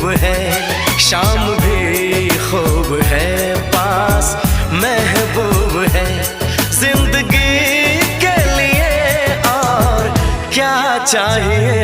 खूब है, शाम भी खूब है, पास महबूब है। जिंदगी के लिए और क्या चाहिए।